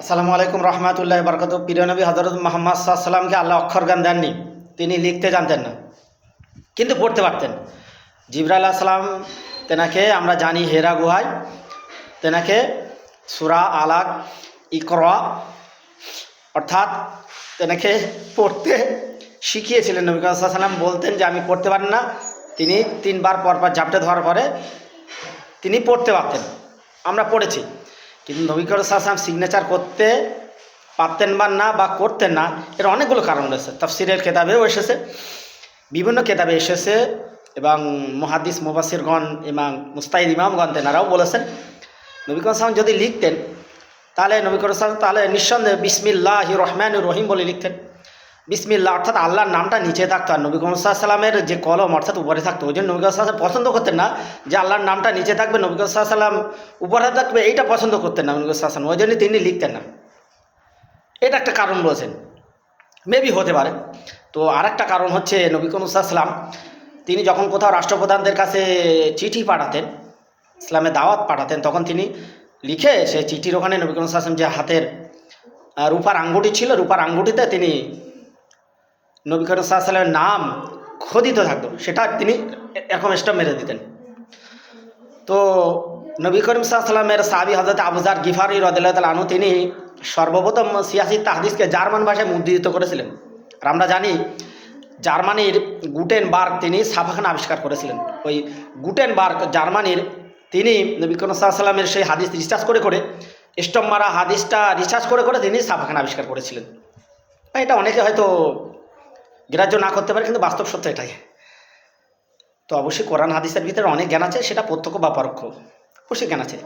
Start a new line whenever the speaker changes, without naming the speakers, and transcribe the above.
আসসালামু আলাইকুম রহমতুল্লাহ বরকত। প্রিয় নবী হজরত মোহাম্মদ সাল্লামকে আল্লাহ অক্ষর জ্ঞান দেননি, তিনি লিখতে জানতেন না কিন্তু পড়তে পারতেন। জিবরাইল আলাইহিস সালাম তেনাকে আমরা জানি হেরা গুহায় তেনাকে সূরা আলাক, ইকরা অর্থাৎ তেনাকে পড়তে শিখিয়েছিলেন। নবী করিম সাল্লাল্লাহু আলাইহি ওয়াসাল্লাম বলতেন যে আমি পড়তে পারেন না, তিনি তিনবার পরপর ঝাপটে ধরার পরে তিনি পড়তে পারতেন, আমরা পড়েছি। কিন্তু নবী করিম সাল্লাল্লাহু আলাইহি ওয়াসাল্লাম সিগনেচার করতে পারতেন বা না বা করতেন না, এর অনেকগুলো কারণ রয়েছে। তাফসিরের কেতাবেও এসেছে, বিভিন্ন কেতাবে এসেছে, এবং মুহাদ্দিস মুফাসসিরগণ এবং মুস্তাহিদ ইমামগণ তেনারাও বলেছেন নবী করিম সাল্লাল্লাহু আলাইহি ওয়াসাল্লাম যদি লিখতেন তাহলে নবী করিম সাল্লাল্লাহু আলাইহি ওয়াসাল্লাম তাহলে নিঃসন্দেহে বিসমিল্লাহির রহমানির রহিম বলে লিখতেন। বিসমিল্লাহ অর্থাৎ আল্লাহর নামটা নিচে থাকতো, আর নবী করিম সাল্লাল্লাহু আলাইহি ওয়াসাল্লামের যে কলম অর্থাৎ উপরে থাকতো। ওই জন্য নবী করিম সাল্লাল্লাহু আলাইহি ওয়াসাল্লাম পছন্দ করতেন না যে আল্লাহর নামটা নিচে থাকবে, নবী করিম সাল্লাল্লাহু আলাইহি ওয়াসাল্লাম উপরে থাকবে, এইটা পছন্দ করতেন না নবী করিম সাল্লাল্লাহু আলাইহি ওয়াসাল্লাম। ওই জন্য তিনি লিখতেন না, এটা একটা কারণ রয়েছেন, মেবি হতে পারে। তো আর একটা কারণ হচ্ছে নবী করিম সাল্লাল্লাহু আলাইহি ওয়াসাল্লাম তিনি যখন কোথাও রাষ্ট্রপ্রধানদের কাছে চিঠি পাঠাতেন, ইসলামের দাওয়াত পাঠাতেন, তখন তিনি লিখে সেই চিঠির ওখানে নবী করিম সাল্লাল্লাহু আলাইহি ওয়াসাল্লাম যে হাতের রূপার আঙ্গুটি ছিল, রূপার আঙ্গুটিতে তিনি নবী করিম সাল্লাল্লাহু আলাইহি ওয়াসাল্লামের নাম খোদিত থাকতো, সেটা তিনি এরকম স্ট্যাম্প মেরে দিতেন। তো নবী করিম সাল্লাল্লাহু আলাইহি ওয়াসাল্লামের সাহাবী হযরত আবু যার গিফারি রাদিয়াল্লাহু তাআলা আনহু তিনি সর্বপ্রথম সিয়াসি তাহদিসকে জার্মান ভাষায় মুদ্রিত করেছিলেন। আর আমরা জানি জার্মানির গুটেনবার্গ তিনি ছাপাখানা আবিষ্কার করেছিলেন। ওই গুটেনবার্গ জার্মানির তিনি নবী করিম সাল্লাল্লাহু আলাইহি ওয়াসাল্লামের সেই হাদিস রিসার্চ করে করে, স্ট্যাম্প মারা হাদিসটা রিসার্চ করে করে তিনি ছাপাখানা আবিষ্কার করেছিলেন। এটা অনেকে হয়তো গ্রাহ্য না করতে পারে, কিন্তু বাস্তব সত্য এটাই। তো অবশ্যই কোরআন হাদিসের ভিতরে অনেক জ্ঞান আছে, সেটা প্রত্যক্ষ বা পরোক্ষ, অবশ্যই জ্ঞান আছে।